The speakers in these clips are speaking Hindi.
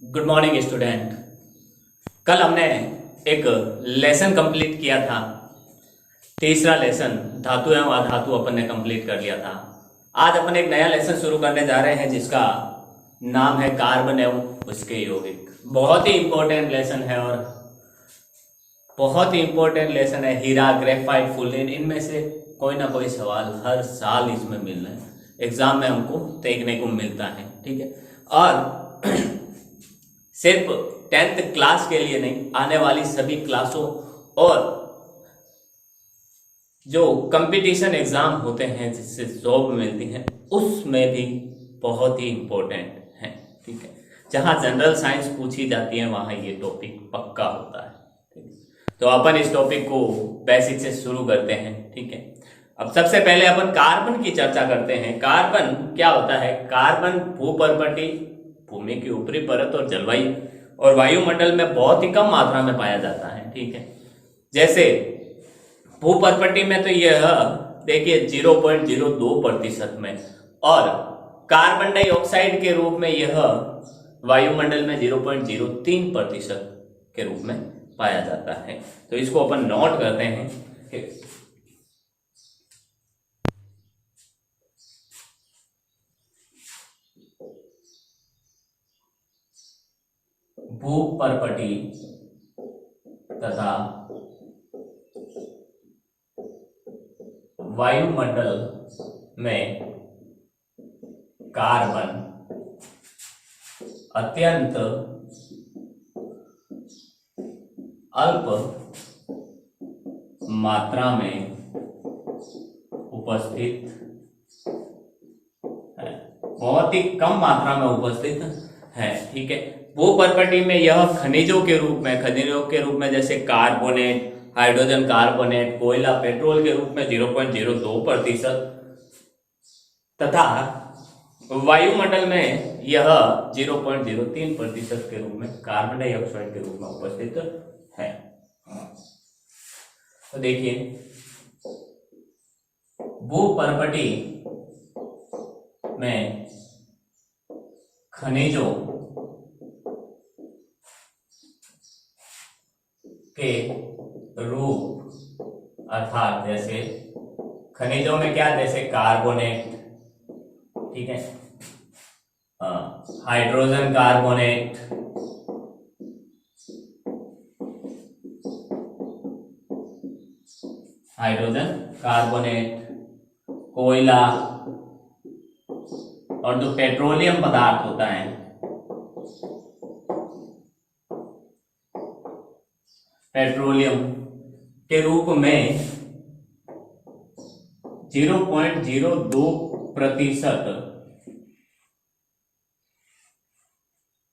Good morning student. कल हमने एक लेसन कंप्लीट किया था। तीसरा लेसन धातु एवं अधातु अपन ने कंप्लीट कर लिया था। आज अपन एक नया लेसन शुरू करने जा रहे हैं जिसका नाम है कार्बन एवं उसके यौगिक। बहुत ही इंपॉर्टेंट लेसन है और बहुत ही इंपॉर्टेंट लेसन है। हीरा, ग्रेफाइट, फुलेन, इनमें से कोई ना कोई सवाल हर साल इसमें मिल रहे हैं, एग्जाम में हमको देखने को मिलता है। ठीक है, और सिर्फ 10th क्लास के लिए नहीं, आने वाली सभी क्लासों और जो कंपटीशन एग्जाम होते हैं जिससे जॉब मिलती है उसमें भी बहुत ही इंपॉर्टेंट है। ठीक है, जहां जनरल साइंस पूछी जाती है वहां ये टॉपिक पक्का होता है। ठीक है, तो अपन इस टॉपिक को बेसिक से शुरू करते हैं। ठीक है, अब सबसे पहले अपन कार्बन की चर्चा करते हैं। कार्बन क्या होता है? कार्बन भूपर्पटी, भूमि की ऊपरी परत और जलवायु और वायुमंडल में बहुत ही कम मात्रा में पाया जाता है। ठीक है, जैसे भूपर्पटी में तो यह देखिए 0.02% में, और कार्बन डाइऑक्साइड के रूप में यह वायुमंडल में 0.03% के रूप में पाया जाता है। तो इसको अपन नोट करते हैं कि भूपर्पटी तथा वायुमंडल में कार्बन अत्यंत अल्प मात्रा में उपस्थित है, बहुत ही कम मात्रा में उपस्थित है। ठीक है, भूपर्पटी में यह खनिजों के रूप में जैसे कार्बोनेट, हाइड्रोजन कार्बोनेट, कोयला, पेट्रोल के रूप में 0.02% तथा वायुमंडल में यह 0.03% के रूप में कार्बन डाइऑक्साइड के रूप में उपस्थित है। तो देखिए, भूपर्पटी में खनिजों के रूप अर्थात जैसे खनिजों में क्या, जैसे कार्बोनेट, ठीक है, हाइड्रोजन कार्बोनेट, कोयला और जो पेट्रोलियम पदार्थ होता है, पेट्रोलियम के रूप में 0.02%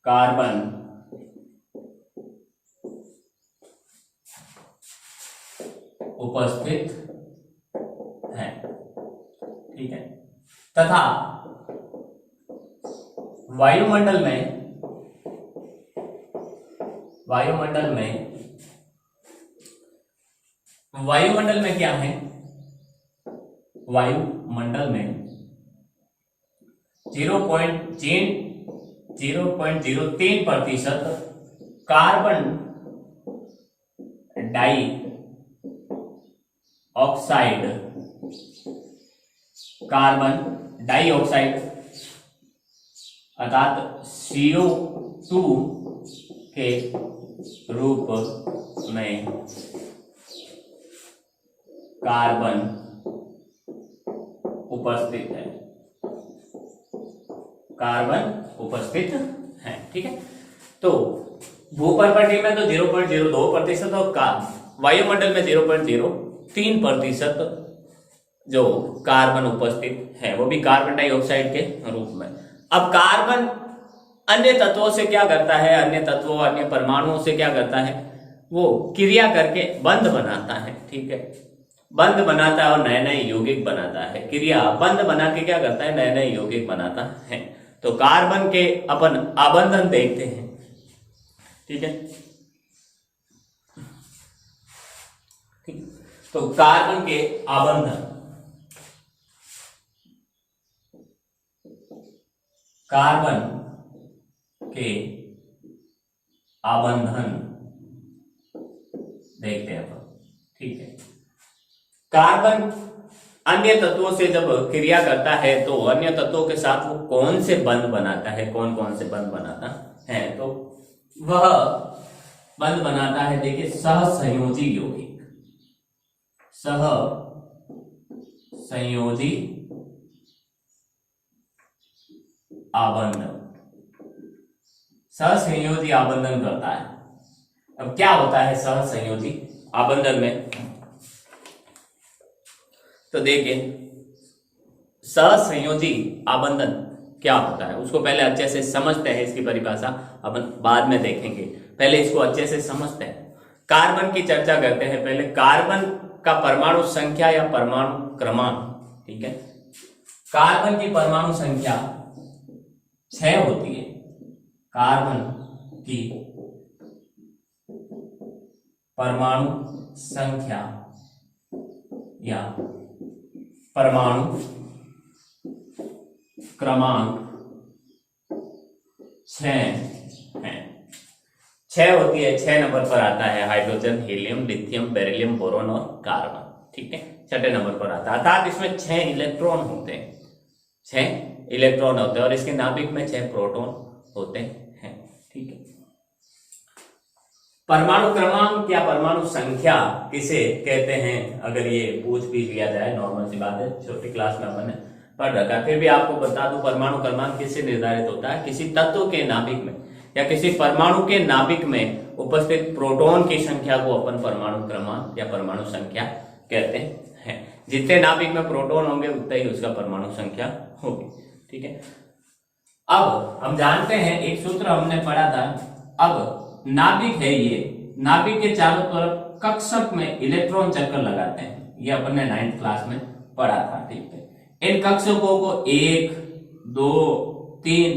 कार्बन उपस्थित है। ठीक है, तथा वायुमंडल में क्या है? वायुमंडल में 0.03% कार्बन डाइऑक्साइड अर्थात CO2 के रूप में कार्बन उपस्थित है। ठीक है, तो भूपर्पटी में तो 0.02% और वायुमंडल में 0.03% जो कार्बन उपस्थित है वो भी कार्बन डाइऑक्साइड के रूप में। अब कार्बन अन्य तत्वों से क्या करता है? अन्य परमाणुओं से क्या करता है? वो क्रिया करके बंध बनाता है। ठीक है, बंध बनाता है और नए नए यौगिक बनाता है। क्रिया बंध बना के क्या करता है? नए नए यौगिक बनाता है। तो कार्बन के अपन आबंधन देखते हैं। ठीक है, तो कार्बन के आबंधन, कार्बन के आबंधन देखते हैं अपन, ठीक है। कार्बन अन्य तत्वों से जब क्रिया करता है तो अन्य तत्वों के साथ वो कौन से बंध बनाता है, कौन कौन से बंध बनाता है, तो वह बंध बनाता है, देखिए, सहसंयोजी यौगिक, सहसंयोजी आबंधन, सहसंयोजी आबंधन करता है। अब क्या होता है सहसंयोजी आबंधन में, तो देखिए सहसंयोजी आबंधन क्या होता है उसको पहले अच्छे से समझते हैं, इसकी परिभाषा अपन बाद में देखेंगे, पहले इसको अच्छे से समझते हैं। कार्बन की चर्चा करते हैं पहले, कार्बन का परमाणु संख्या या परमाणु क्रमांक, ठीक है। कार्बन की परमाणु संख्या 6 होती है, कार्बन की परमाणु संख्या या परमाणु क्रमांक 6 है, 6 होती है। 6 नंबर पर आता है hydrogen, helium, lithium, beryllium, boron और कार्बन, ठीक है। 6ठे नंबर पर आता है, अर्थात इसमें 6 इलेक्ट्रॉन होते हैं, 6 इलेक्ट्रॉन होते हैं और इसके नाभिक में 6 प्रोटॉन होते हैं, ठीक है। परमाणु क्रमांक या परमाणु संख्या किसे कहते हैं, अगर ये पूछ भी लिया जाए, नॉर्मल सी बात है, छोटी क्लास में अपन ने पढ़ रखा है, फिर भी आपको बता दूं परमाणु क्रमांक किससे निर्धारित होता है, किसी तत्व के नाभिक में या किसी परमाणु के नाभिक में उपस्थित प्रोटॉन की संख्या को अपन परमाणु क्रमांक या परमाणु संख्या कहते हैं। जितने नाभिक में प्रोटॉन होंगे उतना ही उसका परमाणु संख्या होगी, ठीक है। अब हम जानते हैं, एक सूत्र हमने पढ़ा था, अब नाभिक है ये, नाभिक के चारों तरफ कक्षक में इलेक्ट्रॉन चक्कर लगाते हैं, ये अपन ने 9th क्लास में पढ़ा था, ठीक है। इन कक्षकों को 1, 2, 3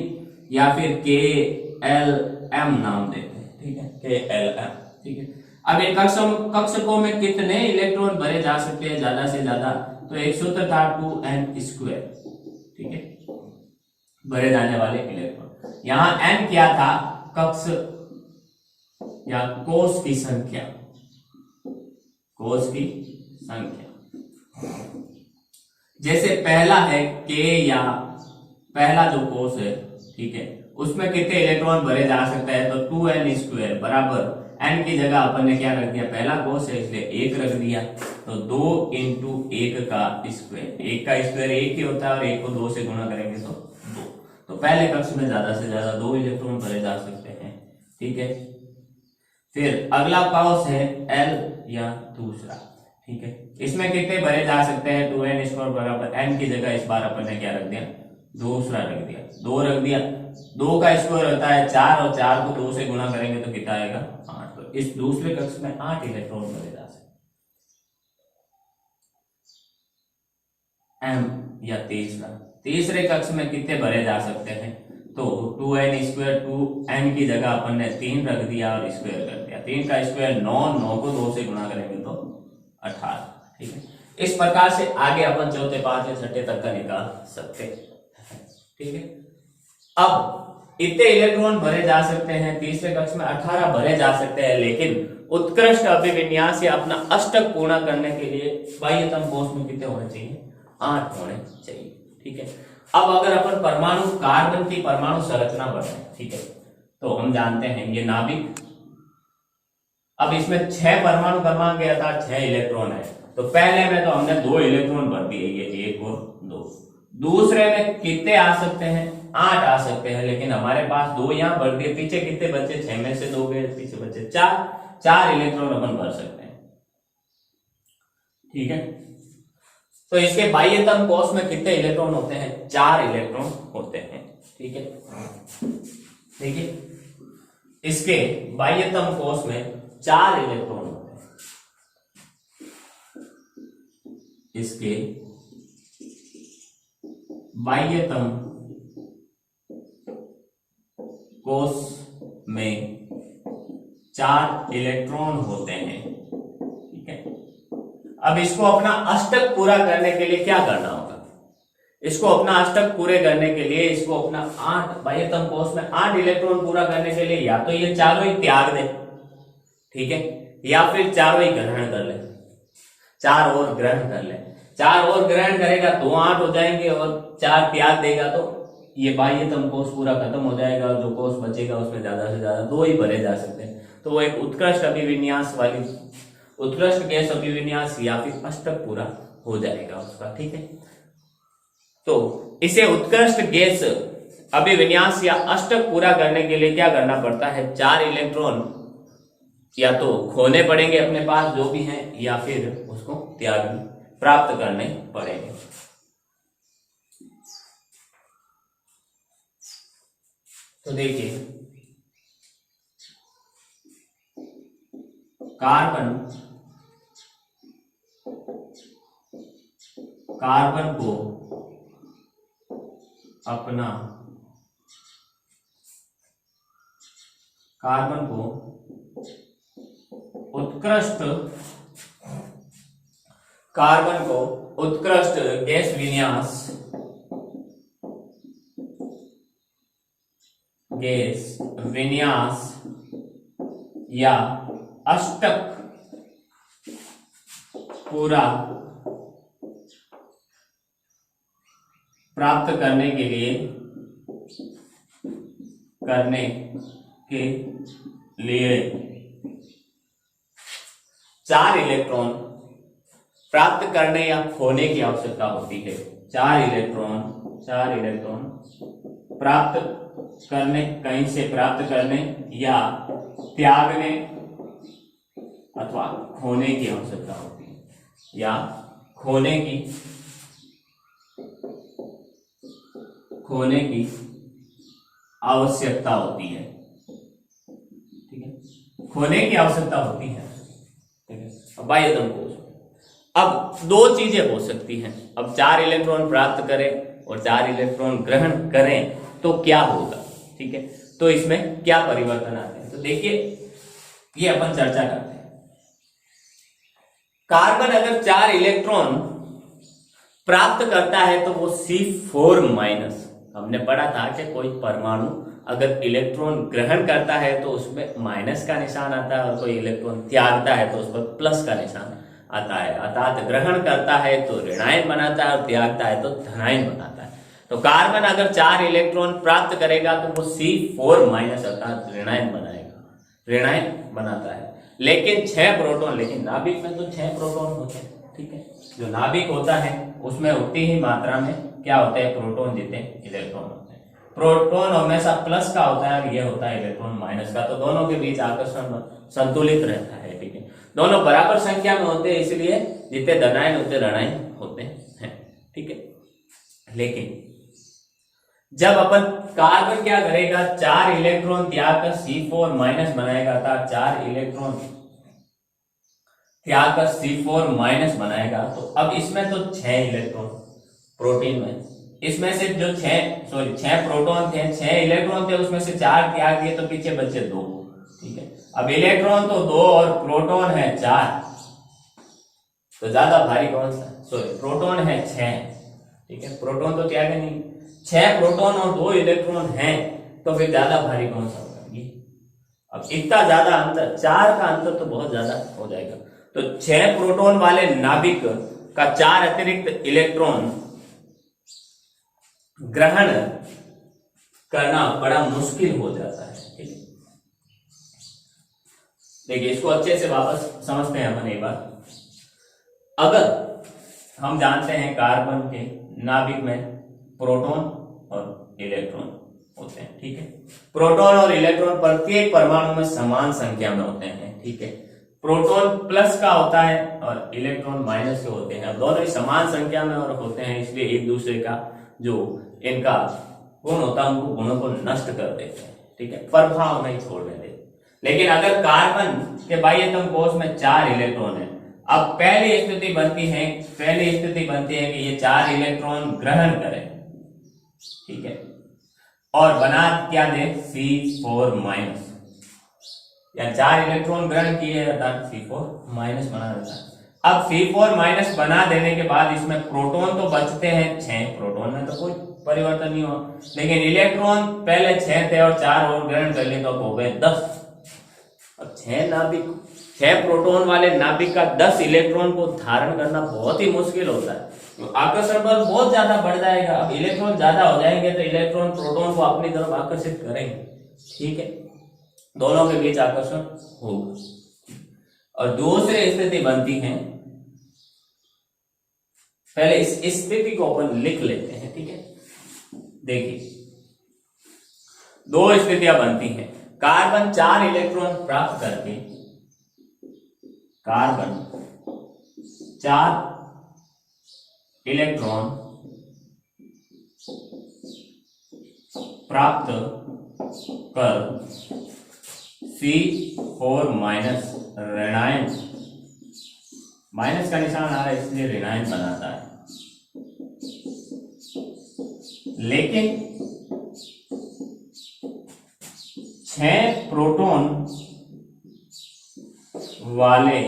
या फिर KLM नाम देते हैं, ठीक है, KLM, ठीक है। अब इन कक्षकों में कितने इलेक्ट्रॉन भरे जा सकते हैं ज्यादा से ज्यादा, तो एक सूत्र था 2n², ठीक है, भरे जाने वाले इलेक्ट्रॉन। यहां n क्या था, कक्ष या कोष की संख्या, कोष की संख्या। जैसे पहला है K या पहला जो कोष है, ठीक है, उसमें कितने इलेक्ट्रॉन भरे जा सकते हैं, तो 2n² बराबर n की जगह अपन ने क्या रख दिया, पहला कोष है इसलिए 1 रख दिया, तो 2 × 1 का स्क्वायर, 1 का स्क्वायर 1 ही होता है और 1 को 2 से गुणा करेंगे तो 2। तो पहले कक्ष में ज्यादा से ज्यादा 2 इलेक्ट्रॉन भरे जा सकते हैं, ठीक है। फिर अगला कोष है L या दूसरा, ठीक है, इसमें कितने भरे जा सकते हैं, 2n² बराबर n की जगह इस बार अपन ने क्या रख दिया, दूसरा रख दिया, 2 रख दिया। 2 का स्क्वायर होता है 4 और 4 को 2 से गुणा करेंगे तो कितना आएगा, 8। तो इस दूसरे कक्ष में 8 इलेक्ट्रॉन भरे जा सकते हैं। M या तीसरे कक्ष में कितने भरे जा सकते हैं, तो 2n², 2n की जगह अपन ने 3 रख दिया और स्क्वायर कर दिया, 3 का स्क्वायर 9, 9 को 2 से गुणा करेंगे तो 18, ठीक है। इस प्रकार से आगे अपन चौथे, पांचवें, छठे तक का निकाल सकते हैं, ठीक है। अब इतने इलेक्ट्रॉन भरे जा सकते हैं, तीसरे कक्ष में 18 भरे जा सकते हैं, लेकिन उत्कृष्ट अभिविन्यास या अपना अष्टक पूर्ण करने के लिए बाह्यतम कोष में कितने होने चाहिए, 8 होने चाहिए, ठीक है। अब अगर अपन परमाणु कार्बन की परमाणु संरचना बढ़ाएं, ठीक है, तो हम जानते हैं ये नाभिक, अब इसमें 6 परमाणु क्रमांक है अर्थात 6 इलेक्ट्रॉन है, तो पहले में तो हमने 2 इलेक्ट्रॉन भर दिए, ये 1 और 2। दूसरे में कितने आ सकते हैं, 8 आ सकते हैं, लेकिन हमारे पास 2 यहां भर दिए, पीछे कितने बचे, 6 में से 2 गए, पीछे बचे 4 इलेक्ट्रॉन अपन भर सकते हैं, ठीक है। तो इसके बाह्यतम कोष में कितने इलेक्ट्रॉन होते हैं, 4 इलेक्ट्रॉन होते हैं, ठीक है। देखिए इसके बाह्यतम कोष में 4 इलेक्ट्रॉन होते हैं, इसके बाह्यतम कोष में 4 इलेक्ट्रॉन होते हैं, ठीक है। अब इसको अपना अष्टक पूरा करने के लिए क्या करना होगा, इसको अपना अष्टक पूरे करने के लिए, इसको अपना 8 बाह्यतम कोष में 8 इलेक्ट्रॉन पूरा करने के लिए या तो ये चारों ही त्याग दे, ठीक है, या फिर चारों ही ग्रहण कर ले, 4 और ग्रहण कर ले। 4 और ग्रहण करेगा तो 8 हो जाएंगे, और 4 त्याग देगा तो ये बाह्यतम कोष पूरा खत्म हो जाएगा, और जो कोष बचेगा उसमें ज्यादा से ज्यादा 2 ही भरे जा सकते हैं। तो वो एक उत्कृष्ट अभिविन्यास वाली, उत्कृष्ट गैस अभिविन्यास या फिर अष्टक पूरा हो जाएगा उसका, ठीक है। तो इसे उत्कृष्ट गैस अभिविन्यास या अष्टक पूरा करने के लिए क्या करना पड़ता है, 4 इलेक्ट्रॉन या तो खोने पड़ेंगे अपने पास जो भी हैं, या फिर उसको त्याग प्राप्त करने पड़ेंगे। तो देखिए, कार्बन को अपना, कार्बन को उत्कृष्ट, कार्बन को उत्कृष्ट गैस विन्यास, गैस विन्यास या अष्टक पूरा प्राप्त करने के लिए 4 इलेक्ट्रॉन प्राप्त करने या खोने की आवश्यकता होती है। 4 इलेक्ट्रॉन प्राप्त करने, कहीं से प्राप्त करने या त्यागने अथवा खोने की आवश्यकता होती है, या खोने की आवश्यकता होती है, ठीक है, खोने की आवश्यकता होती है, ठीक है। बाह्यतम कोष अब 2 चीजें हो सकती हैं। अब 4 इलेक्ट्रॉन प्राप्त करें और 4 इलेक्ट्रॉन ग्रहण करें तो क्या होगा, ठीक है। तो इसमें क्या परिवर्तन आते हैं, तो देखिए ये अपन चर्चा करते हैं। कार्बन अगर 4 इलेक्ट्रॉन प्राप्त करता है तो वो C4-, हमने पढ़ा था कि कोई परमाणु अगर इलेक्ट्रॉन ग्रहण करता है तो उसमें माइनस का निशान आता है, और कोई इलेक्ट्रॉन त्यागता है तो उस पर प्लस का निशान आता है। अर्थात ग्रहण करता है तो ऋणायन बनाता है और त्यागता है तो धनायन बनाता है। तो कार्बन अगर 4 इलेक्ट्रॉन प्राप्त करेगा तो वो C4- अर्थात ऋणायन बनाएगा, ऋणायन बनाता है। लेकिन 6 प्रोटॉन, लेकिन नाभिक में तो 6 प्रोटॉन होते हैं, ठीक है। जो नाभिक होता है उसमें उतनी ही मात्रा में क्या होते हैं, प्रोटॉन जितने इलेक्ट्रॉन होते हैं। प्रोटॉन हमेशा प्लस का होता है और ये होता है इलेक्ट्रॉन माइनस का, तो दोनों के बीच आकर्षण संतुलित रहता है, ठीक है। दोनों बराबर संख्या में होते हैं, इसलिए जितने धनायन उतने ऋणायन होते हैं, ठीक है। लेकिन जब अपन कार्बन क्या करेगा, 4 इलेक्ट्रॉन त्याग कर C4- बनाएगा था, 4 इलेक्ट्रॉन त्याग कर C4- बनाएगा, तो अब इसमें तो 6 इलेक्ट्रॉन प्रोटीन में, इसमें से जो 6 प्रोटॉन थे, 6 इलेक्ट्रॉन थे, उसमें से 4 त्याग दिए तो पीछे बचे 2, ठीक है। अब इलेक्ट्रॉन तो 2 और प्रोटॉन है 4, तो ज्यादा भारी कौन सा, प्रोटॉन है 6, ठीक है। प्रोटॉन तो त्यागे नहीं, 6 प्रोटॉन और 2 इलेक्ट्रॉन हैं, तो फिर ज्यादा भारी कौन सा होगा ये। अब इतना ज्यादा अंतर, 4 का अंतर तो बहुत ज्यादा हो जाएगा। तो 6 प्रोटॉन वाले नाभिक का 4 अतिरिक्त इलेक्ट्रॉन ग्रहण करना बड़ा मुश्किल हो जाता है, ठीक है। देखिए इसको अच्छे से वापस समझते हैं अपन एक बार। अगर हम जानते हैं कार्बन के नाभिक में प्रोटॉन और इलेक्ट्रॉन होते हैं, ठीक है। प्रोटॉन और इलेक्ट्रॉन प्रत्येक परमाणु में समान संख्या में होते हैं, ठीक है। प्रोटॉन प्लस का होता है और इलेक्ट्रॉन माइनस के होते हैं। दोनों ही समान संख्या में और होते हैं, इसलिए एक दूसरे का जो इनका गुण होता है उनको गुणों को नष्ट कर देते हैं, ठीक है, प्रभाव नहीं छोड़ने देते। लेकिन अगर कार्बन के बाह्यतम कोष में 4 इलेक्ट्रॉन है, अब पहली स्थिति बनती है कि ये 4 इलेक्ट्रॉन ग्रहण करें, ठीक है, और बना क्या दे, C4- या 4 इलेक्ट्रॉन ग्रहण किए अर्थात C4- बना देता है। अब C4- बना देने के बाद इसमें प्रोटॉन तो बचते हैं 6, प्रोटॉन में तो कोई परिवर्तन नहीं हुआ, लेकिन इलेक्ट्रॉन पहले 6 थे और 4 और ग्रहण कर लिए तो अब हो गए 10। अब 6 प्रोटॉन वाले नाभिक का 10 इलेक्ट्रॉन को धारण करना बहुत ही मुश्किल होता है, तो आकर्षण बल बहुत ज्यादा बढ़ जाएगा। अब इलेक्ट्रॉन ज्यादा हो जाएंगे तो इलेक्ट्रॉन प्रोटॉन को अपनी तरफ आकर्षित करेंगे, ठीक है, दोनों के बीच आकर्षण होगा। और दूसरी स्थिति बनती है, पहले इस स्थिति को अपन लिख लेते हैं, ठीक है। देखिए 2 स्थितियां बनती हैं। कार्बन 4 इलेक्ट्रॉन प्राप्त करके, कार्बन 4 इलेक्ट्रॉन प्राप्त कर C4- ऋणायन, माइनस का निशान आ रहा है इसलिए ऋणायन बनाता है, लेकिन 6 प्रोटॉन वाले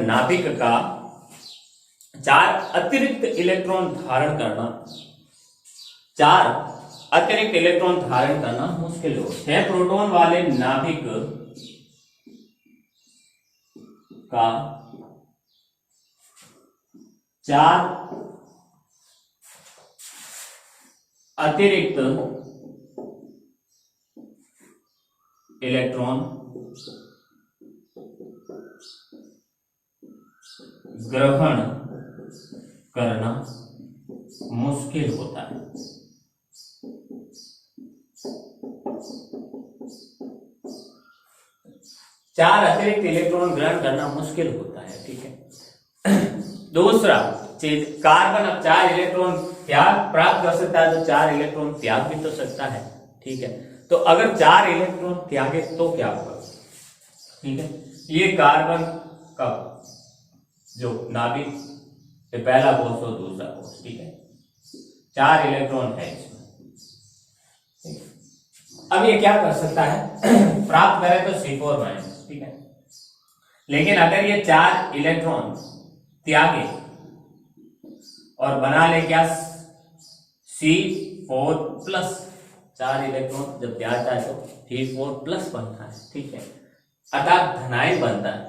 नाभिक का 4 अतिरिक्त इलेक्ट्रॉन धारण करना मुश्किल हो। 6 प्रोटॉन वाले नाभिक का 4 अतिरिक्त इलेक्ट्रॉन ग्रहण करना मुश्किल होता है। चार अतिरिक्त इलेक्ट्रॉन ग्रहण करना मुश्किल होता है, ठीक है। दूसरा चीज, कार्बन अब 4 इलेक्ट्रॉन त्याग प्राप्त कर सकता है, तो 4 इलेक्ट्रॉन त्याग भी तो सकता है, ठीक है। तो अगर 4 इलेक्ट्रॉन त्यागे तो क्या होगा, ठीक है। ये कार्बन का जो नाभिक, ये पहला कोष और दूसरा कोष, ठीक है, 4 इलेक्ट्रॉन है इसमें। अब ये क्या कर सकता है, प्राप्त करे तो C4-, ठीक है। लेकिन अगर ये 4 इलेक्ट्रॉन त्यागे और बना ले क्या, C4+, 4 इलेक्ट्रॉन जब त्यागता है तो C4+ बनता है, ठीक है, अर्थात धनायन बनता है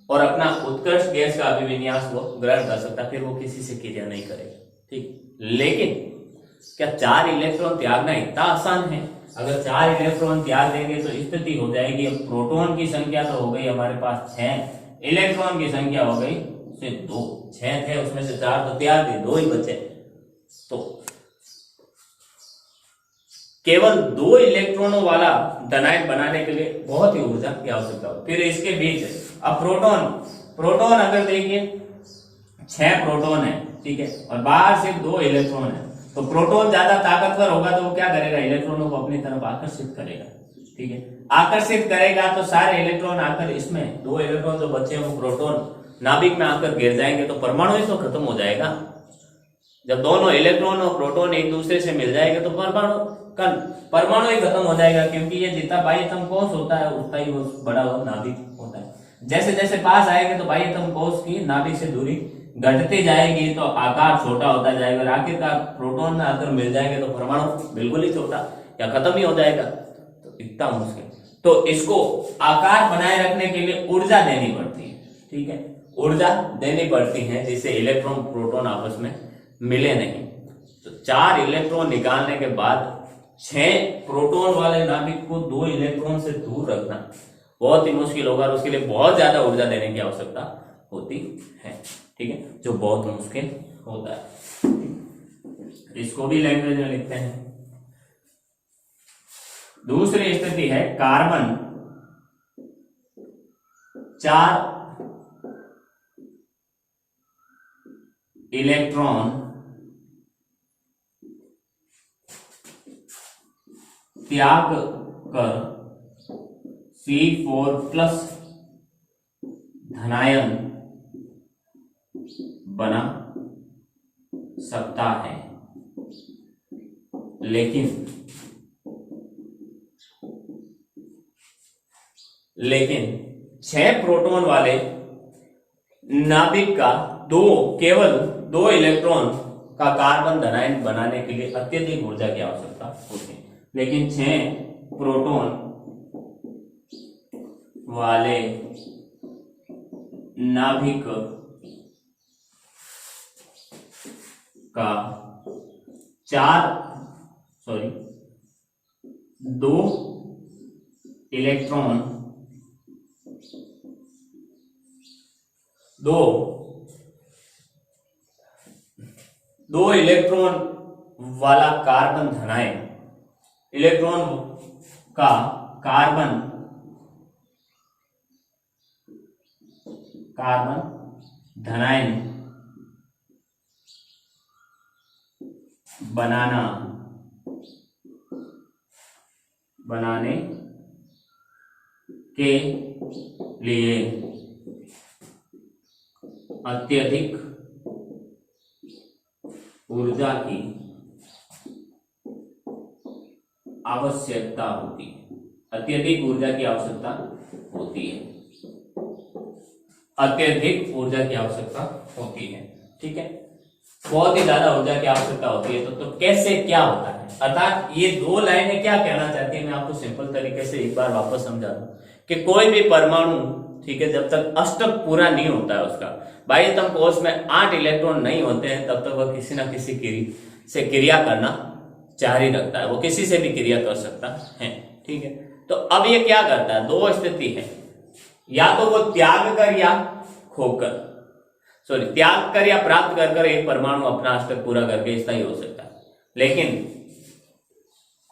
और अपना उत्कृष्ट गैस का अभिविन्यास वो ग्रहण कर सकता है, फिर वो किसी से क्रिया नहीं करेगा, ठीक। लेकिन क्या 4 इलेक्ट्रॉन त्यागना इतना आसान है? अगर 4 इलेक्ट्रॉन त्याग देंगे तो स्थिति हो जाएगी, अब प्रोटॉन की संख्या तो हो गई हमारे पास 6, इलेक्ट्रॉन की संख्या हो गई सिर्फ 2, 6 थे उसमें से 4 तो त्याग दिए, 2 ही बचे, तो केवल 2 इलेक्ट्रॉनों वाला धनायन बनाने के लिए बहुत ही ऊर्जा की आवश्यकता हो। फिर इसके बीच अब प्रोटॉन अगर देखिए 6 प्रोटॉन है, ठीक है, और बाहर सिर्फ 2 इलेक्ट्रॉन है, तो प्रोटॉन ज्यादा ताकतवर होगा तो वो क्या करेगा, इलेक्ट्रॉनों को अपनी तरफ आकर्षित करेगा, ठीक है। आकर्षित करेगा तो सारे इलेक्ट्रॉन आकर इसमें 2 इलेक्ट्रॉन जो बचे हैं वो प्रोटॉन नाभिक में आकर गिर जाएंगे, तो परमाणु ही तो खत्म हो जाएगा। जब दोनों इलेक्ट्रॉन और प्रोटॉन एक दूसरे से मिल जाएंगे तो परमाणु ही खत्म हो जाएगा, क्योंकि ये जितना बाह्यतम कोष होता है उतना ही वो बड़ा नाभिक होता है। जैसे जैसे पास आएंगे तो बाह्यतम कोष की नाभिक से दूरी घटती जाएगी तो आकार छोटा होता जाएगा, और आखिरकार प्रोटॉन में आकर मिल जाएंगे तो परमाणु बिल्कुल ही छोटा या खत्म ही हो जाएगा, तो इतना मुश्किल। तो इसको आकार बनाए रखने के लिए ऊर्जा देनी पड़ती है, ठीक है, ऊर्जा देनी पड़ती है जिससे इलेक्ट्रॉन प्रोटॉन आपस में मिले नहीं। तो 4 इलेक्ट्रॉन निकालने के बाद 6 प्रोटॉन वाले नाभिक को 2 इलेक्ट्रॉन से दूर रखना बहुत ही मुश्किल होगा, और उसके लिए बहुत ज्यादा ऊर्जा देने की आवश्यकता होती है, ठीक है, जो बहुत मुश्किल होता है। इसको भी लैंग्वेज में लिखते हैं। दूसरी स्थिति है, कार्बन 4 इलेक्ट्रॉन त्याग कर C4+ धनायन बना सकता है, लेकिन 6 प्रोटॉन वाले नाभिक का केवल 2 इलेक्ट्रॉन का कार्बन धनायन बनाने के लिए अत्यधिक ऊर्जा की आवश्यकता होती है, लेकिन 6 प्रोटॉन वाले नाभिक का 2 इलेक्ट्रॉन दो इलेक्ट्रॉन वाला कार्बन धनायन, इलेक्ट्रॉन का कार्बन धनायन बनाने के लिए अत्यधिक ऊर्जा की आवश्यकता होती है। अत्यधिक ऊर्जा की आवश्यकता होती है। अत्यधिक ऊर्जा की आवश्यकता होती है। ठीक है, बहुत ही ज्यादा ऊर्जा की आवश्यकता होती है। तो कैसे क्या होता है, अर्थात ये 2 लाइनें क्या कहना चाहती है, मैं आपको सिंपल तरीके से एक बार वापस समझा दूं कि कोई भी परमाणु, ठीक है, जब तक अष्टक पूरा नहीं होता है, उसका बाह्यतम कोश में 8 इलेक्ट्रॉन नहीं होते हैं, तब तक वह किसी ना किसी से क्रिया करना जारी रखता है। वो किसी से भी क्रिया कर सकता है। ठीक है, तो अब ये क्या करता है, 2 स्थिति है, या तो वो त्याग कर या खोकर, त्याग कर या प्राप्त कर एक परमाणु अपना अष्टक पूरा करके स्थायी हो सकता है। लेकिन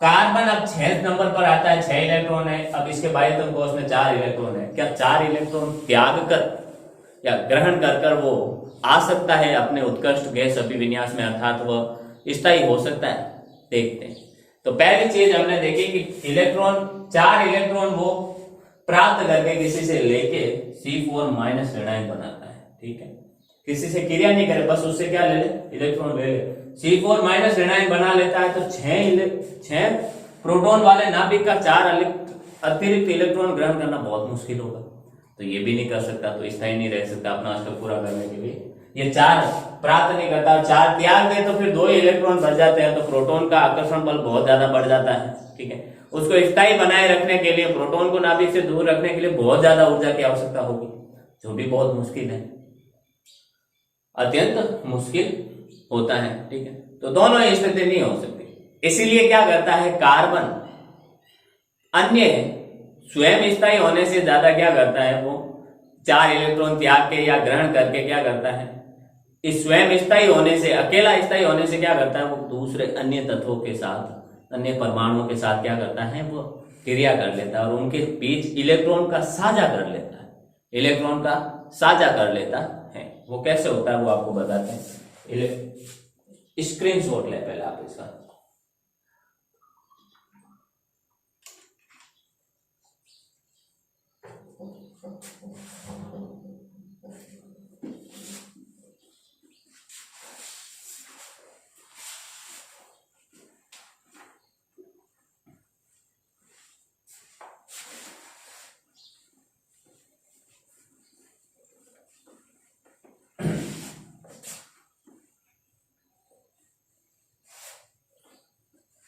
कार्बन अब 6 नंबर पर आता है, 6 इलेक्ट्रॉन है। अब इसके बाह्यतम कोश में 4 इलेक्ट्रॉन है। क्या 4 इलेक्ट्रॉन त्याग कर या ग्रहण कर वो आ सकता है अपने उत्कृष्ट गैस अभिविन्यास में, अर्थात वह स्थायी हो सकता है? देखते हैं। तो पहली चीज हमने देखी कि 4 इलेक्ट्रॉन वो प्राप्त करके किसी से लेके C4- ऋणायन बनाता है। ठीक है, किसी से क्रिया नहीं करे, बस उससे क्या ले ले, इलेक्ट्रॉन ले ले, C4- ऋणायन बना लेता है। तो 6 प्रोटॉन वाले नाभिक का 4 अतिरिक्त इलेक्ट्रॉन ग्रहण करना बहुत मुश्किल होगा, तो ये भी नहीं कर सकता, तो स्थायी नहीं रह सकता अपना अष्टक पूरा करने के लिए। ये 4 प्राप्त नहीं करता, 4 त्याग दे तो फिर 2 इलेक्ट्रॉन बच जाते हैं, तो प्रोटॉन का आकर्षण बल बहुत ज्यादा बढ़ जाता है। ठीक है, उसको स्थायी बनाए रखने के लिए, प्रोटॉन को नाभिक से दूर रखने के लिए बहुत ज्यादा ऊर्जा की आवश्यकता होगी, जो भी बहुत मुश्किल है, अत्यंत मुश्किल होता है। ठीक है, तो दोनों स्थिति नहीं हो सकती। इसीलिए क्या करता है कार्बन, अन्य स्वयं स्थायी होने से ज्यादा क्या करता है, वो 4 इलेक्ट्रॉन त्याग के या ग्रहण करके क्या करता है, इस स्वयं स्थायी होने से, अकेला स्थायी होने से क्या करता है, वो दूसरे अन्य तत्वों के साथ, अन्य परमाणुओं के साथ क्या करता है, वो क्रिया कर लेता है और उनके बीच इलेक्ट्रॉन का साझा कर लेता है। इलेक्ट्रॉन का साझा कर लेता है। वो कैसे होता है वो आपको बताते हैं। स्क्रीनशॉट ले पहले आप इसका।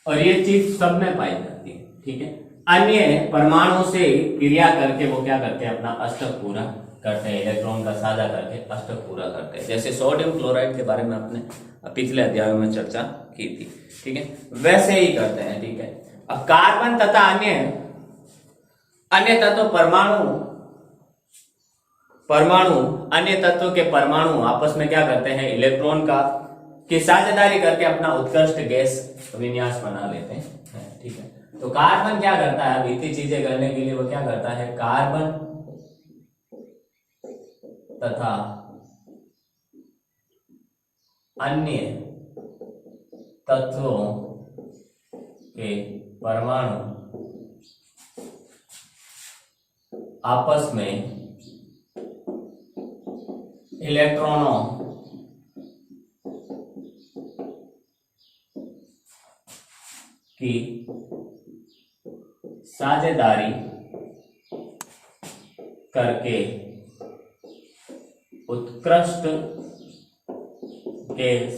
और ये चीज सब में पाई जाती है। ठीक है, अन्य परमाणु से क्रिया करके वो क्या करते हैं, अपना अष्टक पूरा करते हैं, इलेक्ट्रॉन का साझा करके अष्टक पूरा करते हैं। जैसे सोडियम क्लोराइड के बारे में आपने पिछले अध्यायों में चर्चा की थी। ठीक है, वैसे ही करते हैं। ठीक है, अब कार्बन तथा अन्य तत्व परमाणु अन्य तत्व के परमाणु आपस में क्या करते हैं, इलेक्ट्रॉन की साझेदारी करके अपना उत्कृष्ट गैस विन्यास बना लेते हैं। ठीक है, तो कार्बन क्या करता है, इतनी चीजें करने के लिए वो क्या करता है, कार्बन तथा अन्य तत्वों के परमाणु आपस में इलेक्ट्रॉनों की साझेदारी करके उत्कृष्ट गैस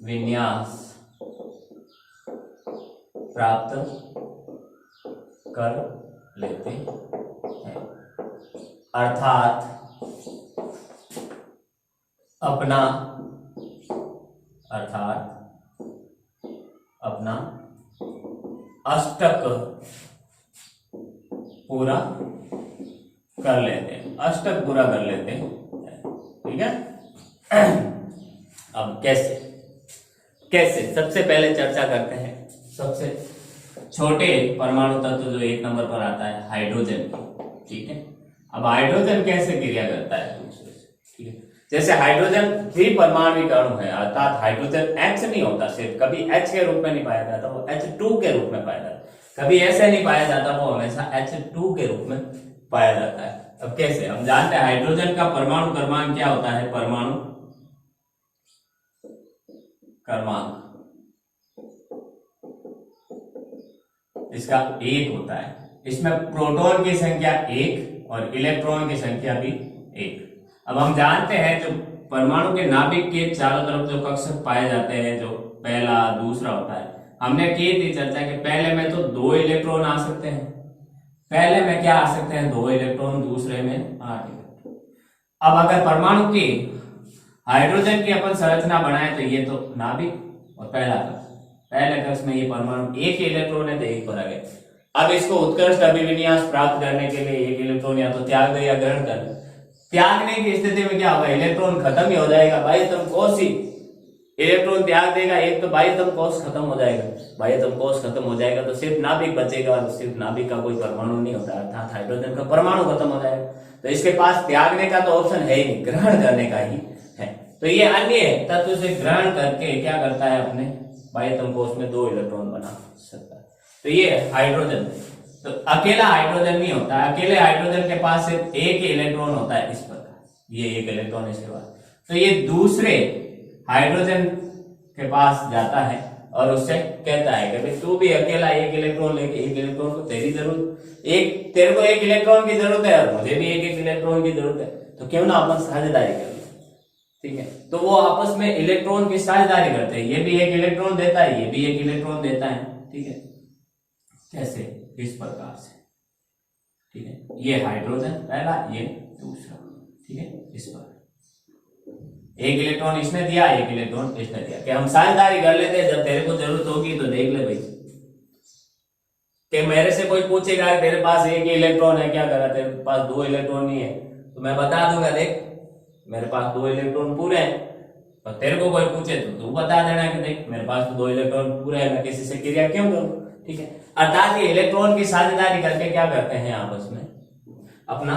विन्यास प्राप्त कर लेते हैं, अर्थात अपना अष्टक पूरा कर लेते हैं, अष्टक पूरा कर लेते हैं। ठीक है। अब कैसे सबसे पहले चर्चा करते हैं सबसे छोटे परमाणु तत्व जो एक नंबर पर आता है, हाइड्रोजन। ठीक है। अब हाइड्रोजन कैसे क्रिया करता है दूसरे से? ठीक है। जैसे हाइड्रोजन द्विपरमाणु अणु है, अर्थात हाइड्रोजन H नहीं होता, सिर्फ कभी H के रूप में नहीं पाया जाता, वो H2 के रूप में पाया जाता है। कभी ऐसे नहीं पाया जाता, वो हमेशा H2 के रूप में पाया जाता है। अब कैसे? हम जानते हैं हाइड्रोजन का परमाणु क्रमांक क्या होता है? परमाणु क्रमांक इसका 1 होता है। इसमें प्रोटॉन की संख्या 1 और इलेक्ट्रॉन की संख्या भी 1। अब हम जानते हैं जो परमाणु के नाभिक के चारों तरफ जो कक्षक पाए जाते हैं, जो पहला दूसरा होता है, हमने की थी चर्चा कि पहले में तो 2 इलेक्ट्रॉन आ सकते हैं। पहले में क्या आ सकते हैं? 2 इलेक्ट्रॉन, दूसरे में 8 इलेक्ट्रॉन। अब अगर परमाणु की हाइड्रोजन की अपन संरचना बनाए तो ये तो नाभिक और पहला कक्ष, पहले कक्ष में ये परमाणु 1 इलेक्ट्रॉन है तो 1 पर आ गया। अब इसको उत्कृष्ट अभिविन्यास प्राप्त करने के लिए 1 इलेक्ट्रॉन या तो त्याग दे या ग्रहण कर। त्यागने की स्थिति में क्या होगा? इलेक्ट्रॉन खत्म ही हो जाएगा, बाह्यतम कोश ही इलेक्ट्रॉन त्याग देगा, एक तो बाह्यतम कोश खत्म हो जाएगा। बाह्यतम कोश खत्म हो जाएगा तो सिर्फ नाभिक बचेगा, और सिर्फ नाभिक का कोई परमाणु नहीं होता, अर्थात हाइड्रोजन का परमाणु खत्म हो जाएगा। तो इसके पास त्यागने का तो ऑप्शन है ही नहीं, ग्रहण करने का ही है। तो ये अन्य तत्व से ग्रहण करके क्या करता है? अपने बाह्यतम कोश में 2 इलेक्ट्रॉन बना सकता है। तो ये हाइड्रोजन, तो अकेला हाइड्रोजन नहीं होता, अकेले हाइड्रोजन के पास सिर्फ 1 इलेक्ट्रॉन होता है इस प्रकार, ये 1 इलेक्ट्रॉन इसके पास, तो ये दूसरे हाइड्रोजन के पास जाता है और उससे कहता है कि भाई तू भी अकेला 1 इलेक्ट्रॉन लेके, 1 इलेक्ट्रॉन को तेरी जरूरत, तेरे को 1 इलेक्ट्रॉन की जरूरत है और मुझे भी 1 इलेक्ट्रॉन की जरूरत है, तो क्यों ना अपन साझेदारी कर। ठीक है। तो वो आपस में इलेक्ट्रॉन की साझेदारी करते हैं, ये भी 1 इलेक्ट्रॉन देता है, ये भी 1 इलेक्ट्रॉन देता है। ठीक है। कैसे? इस प्रकार से। ठीक है। ये हाइड्रोजन पहला, ये दूसरा। ठीक है। इस पर 1 इलेक्ट्रॉन इसने दिया, 1 इलेक्ट्रॉन इसने दिया, कि हम साझेदारी कर लेते हैं। जब तेरे को जरूरत होगी तो देख ले भाई, कि मेरे से कोई पूछेगा तेरे पास 1 इलेक्ट्रॉन है, क्या करा? तेरे पास 2 इलेक्ट्रॉन नहीं है, तो मैं बता दूंगा देख मेरे पास 2 इलेक्ट्रॉन पूरे हैं। और तेरे को कोई पूछे तो तू बता देना कि देख मेरे पास तो 2 इलेक्ट्रॉन पूरे हैं, मैं किसी से क्रिया क्यों करूं। ठीक है। अर्थात ये इलेक्ट्रॉन की साझेदारी करके क्या करते हैं? आपस में अपना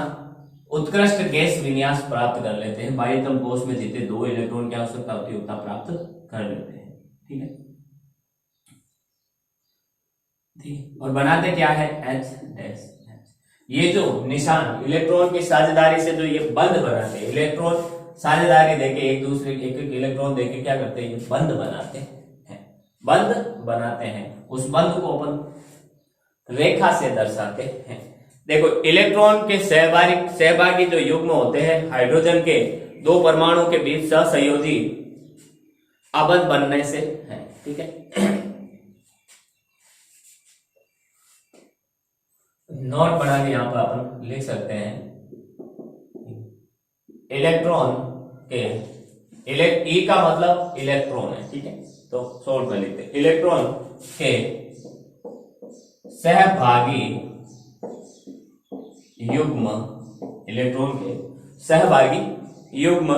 उत्कृष्ट गैस विन्यास प्राप्त कर लेते हैं। बाह्यतम कोश में जितने 2 इलेक्ट्रॉन की आवश्यकता होती है उतना प्राप्त कर लेते हैं। ठीक है। और बनाते क्या है? H। ये जो निशान इलेक्ट्रॉन की साझेदारी से जो ये बंध बनाते हैं, इलेक्ट्रॉन साझेदारी देके एक दूसरे एक एक इलेक्ट्रॉन देके क्या करते हैं? ये बंध बनाते हैं, बंध बनाते हैं। उस बंध को अपन रेखा से दर्शाते हैं। देखो इलेक्ट्रॉन के सहभागी जो युग्म होते हैं हाइड्रोजन के 2 परमाणु के बीच सहसंयोजी आबंध बनने से है। ठीक है। नोट बना के यहां पर अपन लिख सकते हैं, इलेक्ट्रॉन के ई का मतलब इलेक्ट्रॉन है। ठीक है। तो शॉर्ट में लिखते हैं, इलेक्ट्रॉन के सहभागी युग्म, इलेक्ट्रॉन के सहभागी युग्म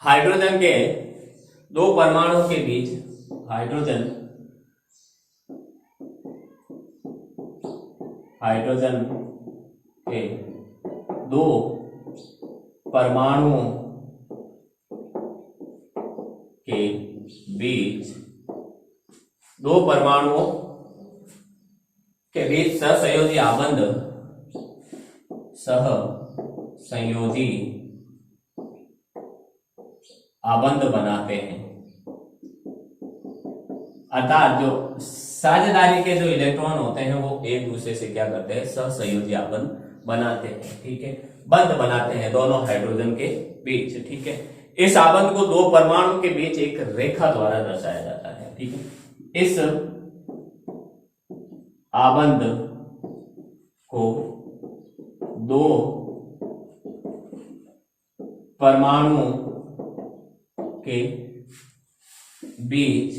हाइड्रोजन के 2 परमाणु के बीच, हाइड्रोजन के 2 परमाणुओं के बीच, 2 परमाणुओं के बीच सहसंयोजी आबंध, सहसंयोजी आबंध बनाते हैं, अर्थात जो साझेदारी के जो इलेक्ट्रॉन होते हैं वो एक दूसरे से क्या करते हैं, सहसंयोजी आबंध बनाते हैं, ठीक है, बंध बनाते हैं दोनों हाइड्रोजन के बीच, ठीक है। इस आबंध को दो परमाणु के बीच एक रेखा द्वारा दर्शाया जाता है, ठीक है। इस आबंध को दो परमाणुओं के बीच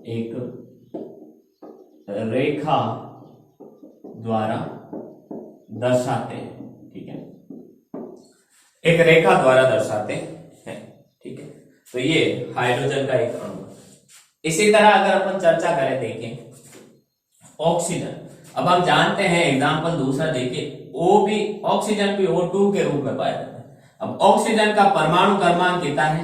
एक रेखा द्वारा दर्शाते हैं, ठीक है, एक रेखा द्वारा दर्शाते हैं, ठीक है। तो ये हाइड्रोजन का एक अणु। इसी तरह अगर अपन चर्चा करें, देखें ऑक्सीजन। अब हम जानते हैं, एग्जांपल दूसरा देखिए, O भी ऑक्सीजन भी O2 के रूप में पाया जाता है। अब ऑक्सीजन का परमाणु क्रमांक कितना है,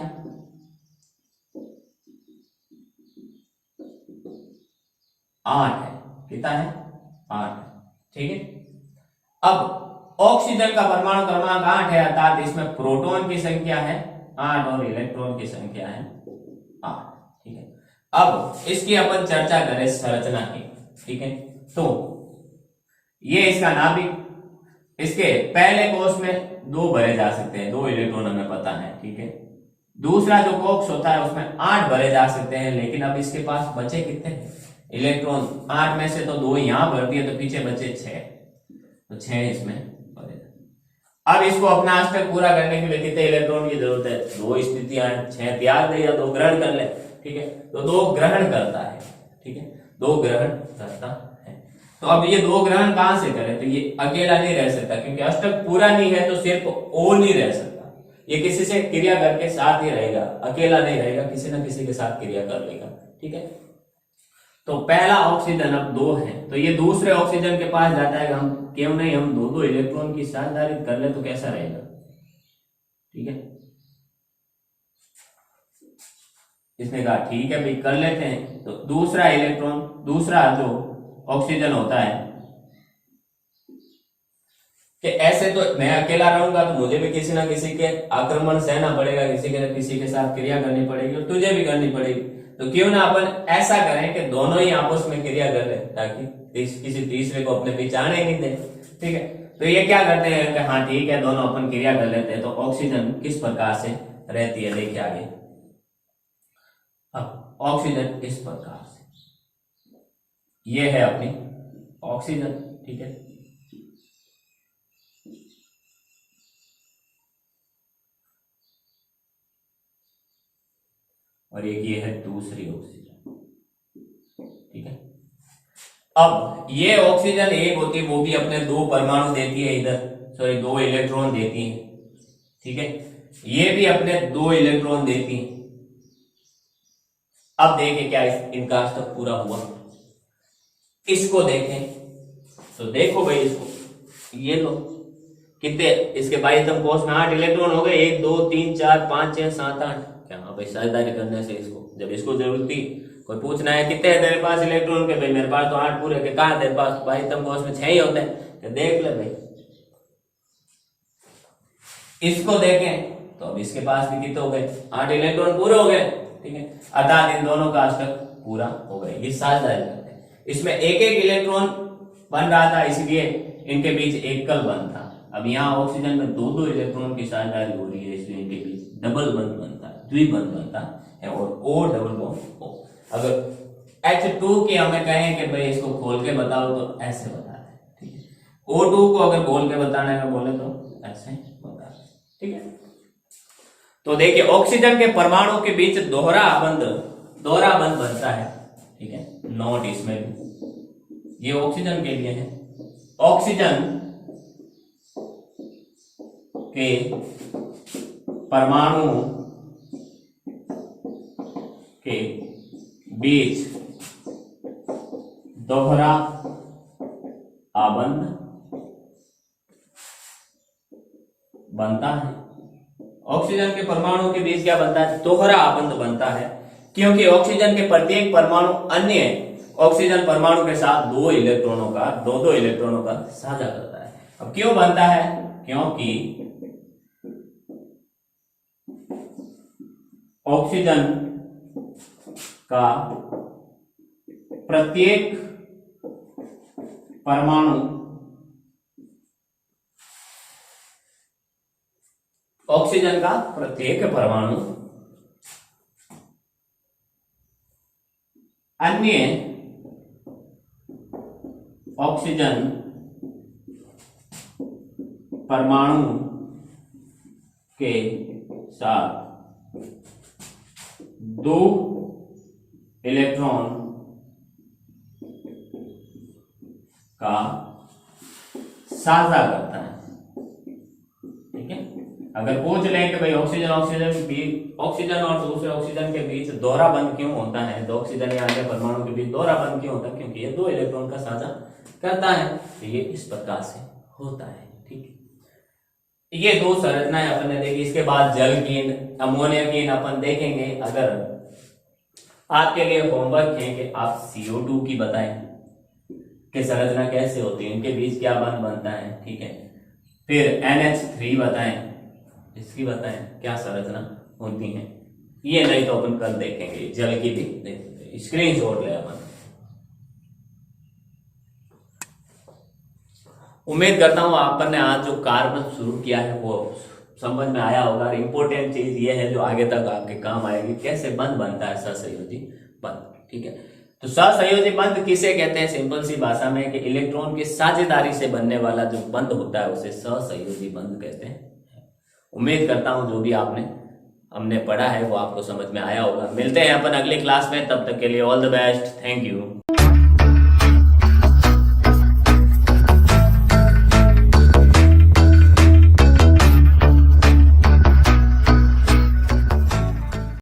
8 है। कितना है, 8, ठीक है। अब ऑक्सीजन का परमाणु क्रमांक 8 है, अर्थात इसमें प्रोटॉन की संख्या है 8 और इलेक्ट्रॉन की संख्या है 8, ठीक है। अब इसकी अपन चर्चा करें संरचना की, ठीक है। तो ये इसका नाभिक, इसके पहले कोष में 2 भरे जा सकते हैं, 2 इलेक्ट्रॉन हमें पता है, ठीक है। दूसरा जो कॉक्स होता है उसमें 8 भरे जा सकते हैं, लेकिन अब इसके पास बचे कितने हैं इलेक्ट्रॉन, 8 में से तो 2 यहां भर दिए तो पीछे बचे 6, तो 6 इसमें भरे। अब इसको अपना अष्टक पूरा करने के लिए कितने इलेक्ट्रॉन की जरूरत है, 2 स्थितियां हैं, 6 त्याग दे या 2 ग्रहण कर ले, ठीक है। तो 2 ग्रहण करता है, ठीक है, 2 ग्रहण करता है। तो अब ये 2 ग्रहण कहां से करें, तो ये अकेला नहीं रह सकता, क्योंकि अष्टक पूरा नहीं है तो सिर्फ O नहीं रह सकता, ये किसी से क्रिया करके साथ ही रहेगा, अकेला नहीं रहेगा, किसी ना किसी के साथ क्रिया कर लेगा, ठीक है। तो पहला ऑक्सीजन अब 2 है, तो ये दूसरे ऑक्सीजन के पास जाता है, हम क्यों नहीं हम 2 इलेक्ट्रॉन की साझेदारी कर ले तो कैसा रहेगा, ठीक है। इसने कहा ठीक है भाई कर लेते हैं, तो दूसरा इलेक्ट्रॉन, दूसरा जो ऑक्सीजन होता है कि ऐसे तो मैं अकेला रहूंगा तो मुझे भी किसी ना किसी के आक्रमण सहना पड़ेगा, किसी के साथ क्रिया करनी पड़ेगी और तुझे भी करनी पड़ेगी। तो क्यों ना अपन ऐसा करें कि दोनों ही आपस में क्रिया कर ले, ताकि किसी तीसरे को अपने बीच आने ही नहीं दे, ठीक है। तो ये क्या करते हैं कि हाँ ठीक है दोनों अपन क्रिया कर लेते हैं। तो ऑक्सीजन किस प्रकार से रहती है, देखिए आगे। अब ऑक्सीजन इस प्रकार से, ये है अपनी ऑक्सीजन, ठीक है। और एक ये है दूसरी ऑक्सीजन, ठीक है। अब ये ऑक्सीजन एक होती है, वो भी अपने 2 परमाणु देती है इधर, सॉरी 2 इलेक्ट्रॉन देती है, ठीक है। ये भी अपने 2 इलेक्ट्रॉन देती है। अब देखें क्या इनका अष्टक पूरा हुआ, इसको देखें तो देखो भाई, इसको ये लो कितने, इसके बाह्यतम कोष में 8 इलेक्ट्रॉन हो गए, 1 2 3 4 5 6 7 8। क्या भाई साझेदारी करने से इसको, जब इसको जरूरत थी, कोई पूछना है कितने है तेरे पास इलेक्ट्रॉन के, भाई मेरे पास तो 8 पूरे के, कहा तेरे पास बाह्यतम कोष में 6 ही होते हैं, तो देख ले भाई। इसको देखें तो अब इसके पास भी कितने हो गए, 8 इलेक्ट्रॉन पूरे हो गए, ठीक है। अर्थात इन दोनों का अष्टक पूरा हो गया, ये साझेदारी करते हैं। इसमें एक एक इलेक्ट्रॉन बन रहा था, इसलिए इनके बीच एकल बंध था। अब यहाँ ऑक्सीजन में 2 इलेक्ट्रॉन की साझेदारी हो रही है, इसलिए इनके बीच डबल बंध बनता है, द्विबंध बनता है, और O डबल बॉन्ड O। अगर H2 की हमें कहें कि भाई इसको खोल के बताओ तो ऐसे बताते हैं, ठीक है। O2 को अगर खोल के बताने का बोले तो ऐसे बताते हैं, ठीक है। तो देखिए ऑक्सीजन के परमाणु के बीच दोहरा बंध बनता है, ठीक है। नोट इसमें भी, ये ऑक्सीजन के लिए है। ऑक्सीजन के परमाणु के बीच दोहरा आबंध बनता है। ऑक्सीजन के परमाणु के बीच क्या बनता है, दोहरा आबंध बनता है, क्योंकि ऑक्सीजन के प्रत्येक परमाणु अन्य ऑक्सीजन परमाणु के साथ 2 इलेक्ट्रॉनों का साझा करता है। अब क्यों बनता है, क्योंकि ऑक्सीजन का प्रत्येक परमाणु ऑक्सीजन का प्रत्येक परमाणु अन्य ऑक्सीजन परमाणु के साथ 2 इलेक्ट्रॉन का साझा करता है। ठीक है, अगर पूछ लें कि भाई ऑक्सीजन ऑक्सीजन और दूसरे ऑक्सीजन के बीच दोहरा बंध क्यों होता है, तो ऑक्सीजन या अन्य परमाणु के बीच दोहरा बंध क्यों होता है, क्योंकि ये 2 इलेक्ट्रॉन का साझा करता है। तो ये इस प्रकार से होता है। ठीक है, ये 2 संरचनाएं अपन ने देखी। इसके बाद जल की, अमोनिया की अपन देखेंगे। अगर आपके लिए होमवर्क है कि आप CO2 की बताएं कि संरचना कैसे होती है, इनके बीच क्या बंध बनता है। ठीक है, फिर NH3 बताएं, इसकी बताएं क्या संरचना होती है। ये नहीं तो अपन कल देखेंगे। जल की भी स्क्रीनशॉट ले अपन। उम्मीद करता हूं आपने ने आज जो कार्बन शुरू किया है वो समझ में आया होगा। इंपॉर्टेंट चीज ये है जो आगे तक आपके काम आएगी, कैसे बंध बनता है सहसंयोजी बंध। ठीक है, तो सहसंयोजी बंध किसे कहते हैं? सिंपल सी भाषा में कि इलेक्ट्रॉन की साझेदारी से बनने वाला जो बंध होता है उसे सहसंयोजी बंध कहते हैं। उम्मीद करता हूं जो भी हमने पढ़ा है वो आपको समझ में आया होगा। मिलते हैं अपन अगली क्लास में, तब तक के लिए all the best. Thank you.